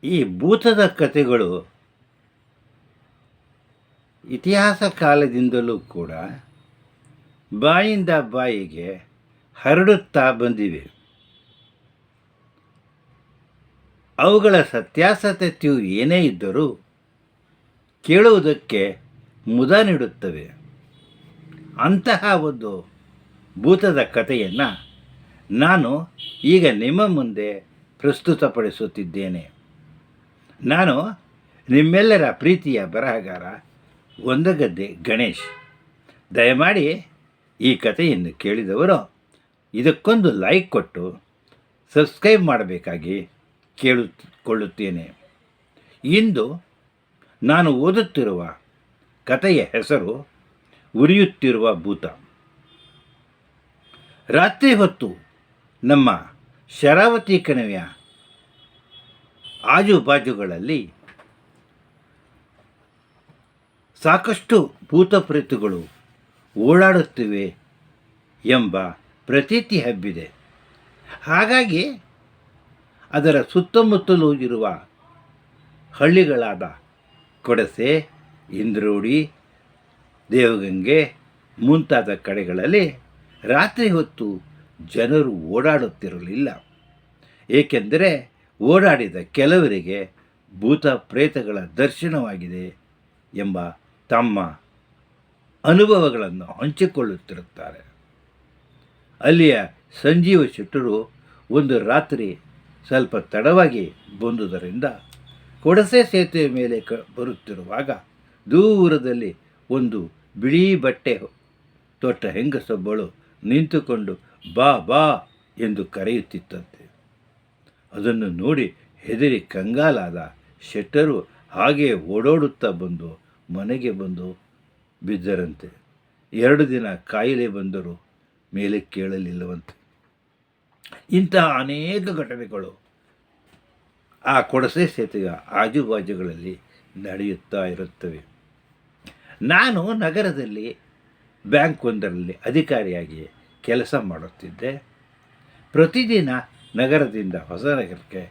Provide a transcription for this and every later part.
ಈ ಭೂತದ ಕಥೆಗಳು ಇತಿಹಾಸ ಕಾಲದಿಂದಲೂ ಕೂಡ ಬಾಯಿಂದ ಬಾಯಿಗೆ ಹರಡುತ್ತಾ ಬಂದಿವೆ. ಅವುಗಳ ಸತ್ಯಾಸತ್ಯತೆಯು ಏನೇ ಇದ್ದರೂ ಕೇಳುವುದಕ್ಕೆ ಮುದ ನೀಡುತ್ತವೆ. ಅಂತಹ ಒಂದು ಭೂತದ ಕಥೆಯನ್ನು ನಾನು ಈಗ ನಿಮ್ಮ ಮುಂದೆ ಪ್ರಸ್ತುತಪಡಿಸುತ್ತಿದ್ದೇನೆ. ನಾನು ನಿಮ್ಮೆಲ್ಲರ ಪ್ರೀತಿಯ ಬರಹಗಾರ ಒಂದಗದ್ದೆ ಗಣೇಶ್. ದಯಮಾಡಿ ಈ ಕಥೆಯನ್ನು ಕೇಳಿದವರು ಇದಕ್ಕೊಂದು ಲೈಕ್ ಕೊಟ್ಟು ಸಬ್ಸ್ಕ್ರೈಬ್ ಮಾಡಬೇಕಾಗಿ ಕೇಳಿಕೊಳ್ಳುತ್ತೇನೆ. ಇಂದು ನಾನು ಓದುತ್ತಿರುವ ಕಥೆಯ ಹೆಸರು ಉರಿಯುತ್ತಿರುವ ಭೂತ. ರಾತ್ರಿ ಹೊತ್ತು ನಮ್ಮ ಶರಾವತಿ ಕಣಿವೆಯ ಆಜುಬಾಜುಗಳಲ್ಲಿ ಸಾಕಷ್ಟು ಭೂತಪ್ರೇತಗಳು ಓಡಾಡುತ್ತಿವೆ ಎಂಬ ಪ್ರತೀತಿ ಹಬ್ಬಿದೆ. ಹಾಗಾಗಿ ಅದರ ಸುತ್ತಮುತ್ತಲೂ ಇರುವ ಹಳ್ಳಿಗಳಾದ ಕೊಡಸೆ, ಇಂದ್ರೋಡಿ, ದೇವಗಂಗೆ ಮುಂತಾದ ಕಡೆಗಳಲ್ಲಿ ರಾತ್ರಿ ಹೊತ್ತು ಜನರು ಓಡಾಡುತ್ತಿರಲಿಲ್ಲ. ಏಕೆಂದರೆ ಓಡಾಡಿದ ಕೆಲವರಿಗೆ ಭೂತ ಪ್ರೇತಗಳ ದರ್ಶನವಾಗಿದೆ ಎಂಬ ತಮ್ಮ ಅನುಭವಗಳನ್ನು ಹಂಚಿಕೊಳ್ಳುತ್ತಿರುತ್ತಾರೆ. ಅಲ್ಲಿಯ ಸಂಜೀವ ಶೆಟ್ಟರು ಒಂದು ರಾತ್ರಿ ಸ್ವಲ್ಪ ತಡವಾಗಿ ಬಂದುದರಿಂದ ಕೊಡಸೆ ಸೇತುವೆ ಮೇಲೆ ಬರುತ್ತಿರುವಾಗ ದೂರದಲ್ಲಿ ಒಂದು ಬಿಳಿ ಬಟ್ಟೆ ತೊಟ್ಟ ಹೆಂಗಸೊಬ್ಬಳು ನಿಂತುಕೊಂಡು ಬಾ ಬಾ ಎಂದು ಕರೆಯುತ್ತಿತ್ತಂತೆ. ಅದನ್ನು ನೋಡಿ ಹೆದರಿ ಕಂಗಾಲಾದ ಶೆಟ್ಟರು ಹಾಗೆ ಓಡೋಡುತ್ತಾ ಬಂದು ಮನೆಗೆ ಬಂದು ಬಿದ್ದರಂತೆ. 2 ದಿನ ಕಾಯಿಲೆ ಬಂದರೂ ಮೇಲೆ ಕೇಳಲಿಲ್ಲವಂತೆ. ಇಂತಹ ಅನೇಕ ಘಟನೆಗಳು ಆ ಕೊಡಸೆ ಸೇತುವೆಯ ಆಜುಬಾಜುಗಳಲ್ಲಿ ನಡೆಯುತ್ತಾ ಇರುತ್ತವೆ. ನಾನು ನಗರದಲ್ಲಿ ಬ್ಯಾಂಕ್ ಒಂದರಲ್ಲಿ ಅಧಿಕಾರಿಯಾಗಿ ಕೆಲಸ ಮಾಡುತ್ತಿದ್ದೆ. ಪ್ರತಿದಿನ ನಗರದಿಂದ ಹೊಸ ನಗರಕ್ಕೆ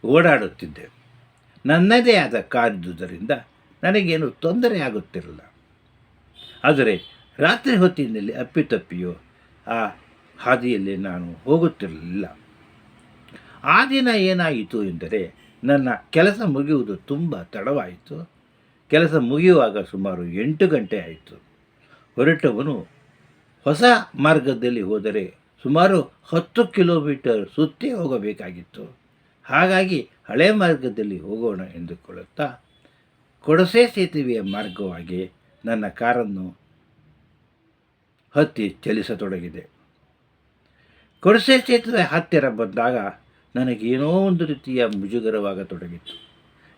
ಓಡಾಡುತ್ತಿದ್ದೆ. ನನ್ನದೇ ಆದ ಕಾರಿದ್ದುದರಿಂದ ನನಗೇನು ತೊಂದರೆ ಆಗುತ್ತಿರಲಿಲ್ಲ. ಆದರೆ ರಾತ್ರಿ ಹೊತ್ತಿನಲ್ಲಿ ಅಪ್ಪಿತಪ್ಪಿಯೋ ಆ ಹಾದಿಯಲ್ಲಿ ನಾನು ಹೋಗುತ್ತಿರಲಿಲ್ಲ. ಆ ದಿನ ಏನಾಯಿತು ಎಂದರೆ, ನನ್ನ ಕೆಲಸ ಮುಗಿಯುವುದು ತುಂಬ ತಡವಾಯಿತು. ಕೆಲಸ ಮುಗಿಯುವಾಗ ಸುಮಾರು 8 ಗಂಟೆ ಆಯಿತು. ಹೊರಟವನು ಹೊಸ ಮಾರ್ಗದಲ್ಲಿ ಹೋದರೆ ಸುಮಾರು 10 ಕಿಲೋಮೀಟರ್ ಸುತ್ತಿ ಹೋಗಬೇಕಾಗಿತ್ತು. ಹಾಗಾಗಿ ಹಳೆ ಮಾರ್ಗದಲ್ಲಿ ಹೋಗೋಣ ಎಂದುಕೊಳ್ಳುತ್ತಾ ಕೊಡಸೆ ಸೇತುವೆಯ ಮಾರ್ಗವಾಗಿ ನನ್ನ ಕಾರನ್ನು ಹತ್ತಿ ಚಲಿಸತೊಡಗಿದೆ. ಕೊಡಸೆ ಸೇತುವೆ ಹತ್ತಿರ ಬಂದಾಗ ನನಗೇನೋ ಒಂದು ರೀತಿಯ ಮುಜುಗರವಾಗತೊಡಗಿತ್ತು.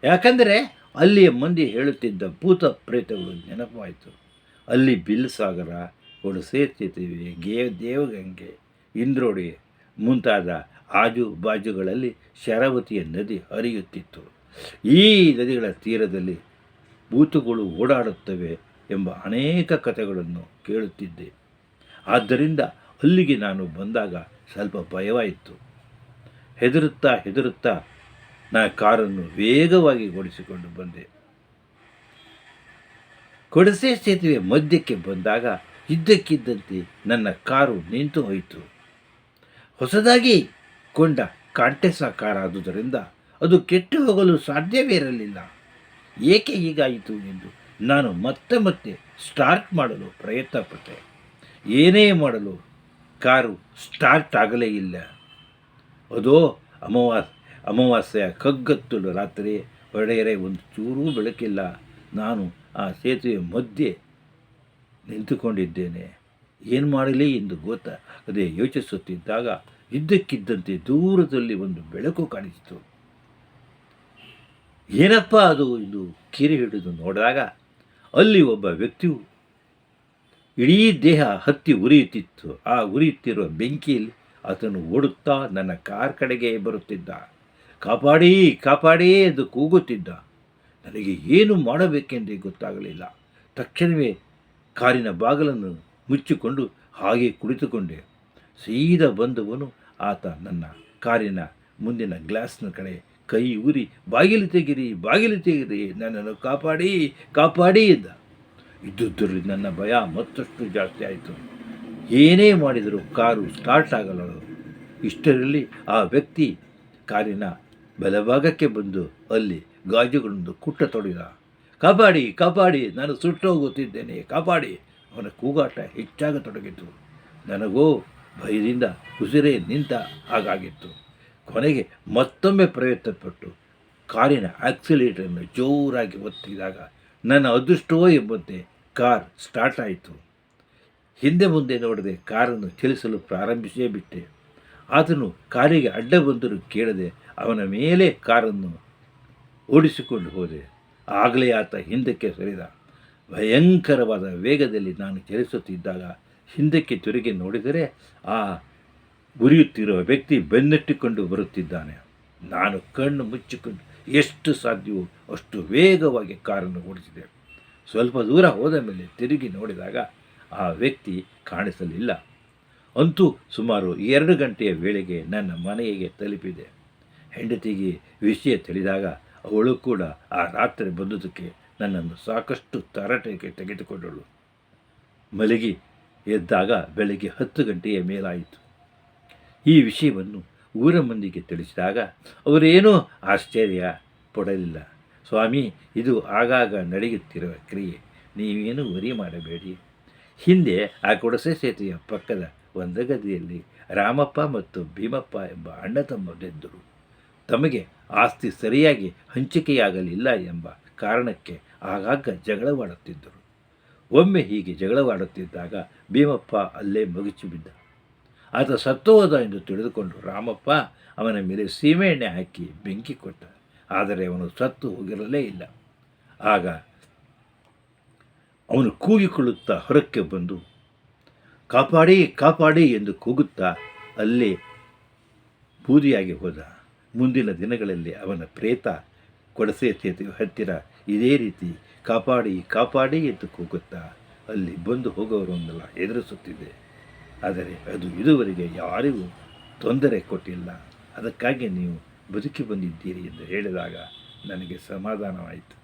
ಯಾಕಂದರೆ ಅಲ್ಲಿಯ ಮಂದಿ ಹೇಳುತ್ತಿದ್ದ ಭೂತ ಪ್ರೇತಗಳು ನೆನಪಾಯಿತು. ಅಲ್ಲಿ ಬಿಲ್ಸಾಗರ, ಕೊಡಸೆ ಸೇತುವೆ, ದೇವಗಂಗೆ, ಇಂದ್ರೋಡಿ ಮುಂತಾದ ಆಜು ಬಾಜುಗಳಲ್ಲಿ ಶರಾವತಿಯ ನದಿ ಹರಿಯುತ್ತಿತ್ತು. ಈ ನದಿಗಳ ತೀರದಲ್ಲಿ ಭೂತಗಳು ಓಡಾಡುತ್ತವೆ ಎಂಬ ಅನೇಕ ಕಥೆಗಳನ್ನು ಕೇಳುತ್ತಿದ್ದೆ. ಆದ್ದರಿಂದ ಅಲ್ಲಿಗೆ ನಾನು ಬಂದಾಗ ಸ್ವಲ್ಪ ಭಯವಾಯಿತು. ಹೆದರುತ್ತಾ ನಾನು ಕಾರನ್ನು ವೇಗವಾಗಿ ಓಡಿಸಿಕೊಂಡು ಬಂದೆ. ಕೊಡಸೆ ಸೇತುವೆ ಮಧ್ಯಕ್ಕೆ ಬಂದಾಗ ಇದ್ದಕ್ಕಿದ್ದಂತೆ ನನ್ನ ಕಾರು ನಿಂತು ಹೋಯಿತು. ಹೊಸದಾಗಿ ಕೊಂಡ ಕಾಂಟೆಸ ಕಾರಾದುದರಿಂದ ಅದು ಕೆಟ್ಟು ಹೋಗಲು ಸಾಧ್ಯವೇ ಇರಲಿಲ್ಲ. ಏಕೆ ಹೀಗಾಯಿತು ಎಂದು ನಾನು ಮತ್ತೆ ಸ್ಟಾರ್ಟ್ ಮಾಡಲು ಪ್ರಯತ್ನಪಟ್ಟೆ. ಏನೇ ಮಾಡಲು ಕಾರು ಸ್ಟಾರ್ಟ್ ಆಗಲೇ ಇಲ್ಲ. ಅದೋ ಅಮಾವಾಸ್ಯೆಯ ಕಗ್ಗತ್ತಲು ರಾತ್ರಿ, ಹೊಡೆಯರೆ ಒಂದು ಚೂರೂ ಬೆಳಕಿಲ್ಲ. ನಾನು ಆ ಸೇತುವೆ ಮಧ್ಯೆ ನಿಂತುಕೊಂಡಿದ್ದೇನೆ. ಏನು ಮಾಡಲಿ ಎಂದು ಗೊತ್ತಾಗದೆ ಯೋಚಿಸುತ್ತಿದ್ದಾಗ ಇದ್ದಕ್ಕಿದ್ದಂತೆ ದೂರದಲ್ಲಿ ಒಂದು ಬೆಳಕು ಕಾಣಿಸಿತು. ಏನಪ್ಪ ಅದು ಎಂದು ಕಿರಿ ಹಿಡಿದು ನೋಡಿದಾಗ ಅಲ್ಲಿ ಒಬ್ಬ ವ್ಯಕ್ತಿಯು ಇಡೀ ದೇಹ ಹತ್ತಿ ಉರಿಯುತ್ತಿತ್ತು. ಆ ಉರಿಯುತ್ತಿರುವ ಬೆಂಕಿಯಲ್ಲಿ ಆತನು ಓಡುತ್ತಾ ನನ್ನ ಕಾರ್ ಕಡೆಗೆ ಬರುತ್ತಿದ್ದ. ಕಾಪಾಡಿ ಕಾಪಾಡಿ ಎಂದು ಕೂಗುತ್ತಿದ್ದ. ನನಗೆ ಏನು ಮಾಡಬೇಕೆಂದೇ ಗೊತ್ತಾಗಲಿಲ್ಲ. ತಕ್ಷಣವೇ ಕಾರಿನ ಬಾಗಿಲನ್ನು ಮುಚ್ಚಿಕೊಂಡು ಹಾಗೆ ಕುಳಿತುಕೊಂಡೆ. ಸೀದಾ ಬಂದವನು ಆತ ನನ್ನ ಕಾರಿನ ಮುಂದಿನ ಗ್ಲಾಸ್ನ ಕಡೆ ಕೈ ಊರಿ ಬಾಗಿಲು ತೆಗಿರಿ ನನ್ನನ್ನು ಕಾಪಾಡಿ ಕಾಪಾಡಿ ಎಂದ. ಇದ್ದುದರಲ್ಲಿ ನನ್ನ ಭಯ ಮತ್ತಷ್ಟು ಜಾಸ್ತಿ ಆಯಿತು. ಏನೇ ಮಾಡಿದರೂ ಕಾರು ಸ್ಟಾರ್ಟ್ ಆಗಲ್ಲ. ಇಷ್ಟರಲ್ಲಿ ಆ ವ್ಯಕ್ತಿ ಕಾರಿನ ಬಲಭಾಗಕ್ಕೆ ಬಂದು ಅಲ್ಲಿ ಗಾಜುಗಳನ್ನು ಕುಟ್ಟತೊಡಗಿದ. ಕಾಪಾಡಿ ಕಾಪಾಡಿ, ನಾನು ಸುಟ್ಟೋಗುತ್ತಿದ್ದೇನೆ, ಕಾಪಾಡಿ. ಅವನ ಕೂಗಾಟ ಹೆಚ್ಚಾಗತೊಡಗಿತು. ನನಗೋ ಭಯದಿಂದ ಉಸಿರೇ ನಿಂತ ಹಾಗಾಗಿತ್ತು. ಕೊನೆಗೆ ಮತ್ತೊಮ್ಮೆ ಪ್ರಯತ್ನಪಟ್ಟು ಕಾರಿನ ಆಕ್ಸಿಲೇಟರನ್ನು ಜೋರಾಗಿ ಒತ್ತಿದಾಗ ನನ್ನ ಅದೃಷ್ಟವೋ ಎಂಬಂತೆ ಕಾರ್ ಸ್ಟಾರ್ಟ್ ಆಯಿತು. ಹಿಂದೆ ಮುಂದೆ ನೋಡದೆ ಕಾರನ್ನು ಚಲಿಸಲು ಪ್ರಾರಂಭಿಸೇ ಬಿಟ್ಟೆ. ಆತನು ಕಾರಿಗೆ ಅಡ್ಡ ಬಂದರೂ ಕೇಳದೆ ಅವನ ಮೇಲೆ ಕಾರನ್ನು ಓಡಿಸಿಕೊಂಡು ಹೋದೆ. ಆಗಲೇ ಆತ ಹಿಂದಕ್ಕೆ ಸರಿದ. ಭಯಂಕರವಾದ ವೇಗದಲ್ಲಿ ನಾನು ಚಲಿಸುತ್ತಿದ್ದಾಗ ಹಿಂದಕ್ಕೆ ತಿರುಗಿ ನೋಡಿದರೆ ಆ ಉರಿಯುತ್ತಿರುವ ವ್ಯಕ್ತಿ ಬೆನ್ನಟ್ಟಿಕೊಂಡು ಬರುತ್ತಿದ್ದಾನೆ. ನಾನು ಕಣ್ಣು ಮುಚ್ಚಿಕೊಂಡು ಎಷ್ಟು ಸಾಧ್ಯವೋ ಅಷ್ಟು ವೇಗವಾಗಿ ಕಾರನ್ನು ಓಡಿಸಿದೆ. ಸ್ವಲ್ಪ ದೂರ ಹೋದ ಮೇಲೆ ತಿರುಗಿ ನೋಡಿದಾಗ ಆ ವ್ಯಕ್ತಿ ಕಾಣಿಸಲಿಲ್ಲ. ಅಂತೂ ಸುಮಾರು 2 ಗಂಟೆಯ ವೇಳೆಗೆ ನನ್ನ ಮನೆಗೆ ತಲುಪಿದೆ. ಹೆಂಡತಿಗೆ ವಿಷಯ ತಿಳಿದಾಗ ಅವಳು ಕೂಡ ಆ ರಾತ್ರಿ ಬಂದುದಕ್ಕೆ ನನ್ನನ್ನು ಸಾಕಷ್ಟು ತರಾಟೆಗೆ ತೆಗೆದುಕೊಂಡಳು. ಮಲಗಿ ಎದ್ದಾಗ ಬೆಳಗ್ಗೆ 10 ಗಂಟೆಯ ಮೇಲಾಯಿತು. ಈ ವಿಷಯವನ್ನು ಊರ ಮಂದಿಗೆ ತಿಳಿಸಿದಾಗ ಅವರೇನೂ ಆಶ್ಚರ್ಯ ಪಡಲಿಲ್ಲ. ಸ್ವಾಮಿ, ಇದು ಆಗಾಗ ನಡೆಯುತ್ತಿರುವ ಕ್ರಿಯೆ, ನೀವೇನು ವರಿ ಮಾಡಬೇಡಿ. ಹಿಂದೆ ಆ ಗುಡಸೆ ಸೇತುವೆಯ ಪಕ್ಕದ ಒಂದು ಗದಿಯಲ್ಲಿ ರಾಮಪ್ಪ ಮತ್ತು ಭೀಮಪ್ಪ ಎಂಬ ಅಣ್ಣ ತಮ್ಮರಿದ್ದರು. ತಮಗೆ ಆಸ್ತಿ ಸರಿಯಾಗಿ ಹಂಚಿಕೆಯಾಗಲಿಲ್ಲ ಎಂಬ ಕಾರಣಕ್ಕೆ ಆಗಾಗ ಜಗಳವಾಡುತ್ತಿದ್ದರು. ಒಮ್ಮೆ ಹೀಗೆ ಜಗಳವಾಡುತ್ತಿದ್ದಾಗ ಭೀಮಪ್ಪ ಅಲ್ಲೇ ಮಗುಚಿ ಬಿದ್ದ. ಆತ ಸತ್ತೋದ ಎಂದು ತಿಳಿದುಕೊಂಡು ರಾಮಪ್ಪ ಅವನ ಮೇಲೆ ಸೀಮೆಎಣ್ಣೆ ಹಾಕಿ ಬೆಂಕಿ ಕೊಟ್ಟ. ಆದರೆ ಅವನು ಸತ್ತು ಹೋಗಿರಲೇ ಇಲ್ಲ. ಆಗ ಅವನು ಕೂಗಿಕೊಳ್ಳುತ್ತಾ ಹೊರಕ್ಕೆ ಬಂದು ಕಾಪಾಡಿ ಕಾಪಾಡಿ ಎಂದು ಕೂಗುತ್ತಾ ಅಲ್ಲೇ ಬೂದಿಯಾಗಿ ಹೋದ. ಮುಂದಿನ ದಿನಗಳಲ್ಲಿ ಅವನ ಪ್ರೇತ ಕೊಡಸೆ ಸೇತುವೆ ಹತ್ತಿರ ಇದೇ ರೀತಿ ಕಾಪಾಡಿ ಕಾಪಾಡಿ ಎಂದು ಕೂಗುತ್ತಾ ಅಲ್ಲಿ ಬಂದು ಹೋಗೋವರನ್ನೆಲ್ಲ ಎದುರಿಸುತ್ತಿದೆ. ಆದರೆ ಅದು ಇದುವರೆಗೆ ಯಾರಿಗೂ ತೊಂದರೆ ಕೊಟ್ಟಿಲ್ಲ. ಅದಕ್ಕಾಗಿ ನೀವು ಬದುಕಿ ಬಂದಿದ್ದೀರಿ ಎಂದು ಹೇಳಿದಾಗ ನನಗೆ ಸಮಾಧಾನವಾಯಿತು.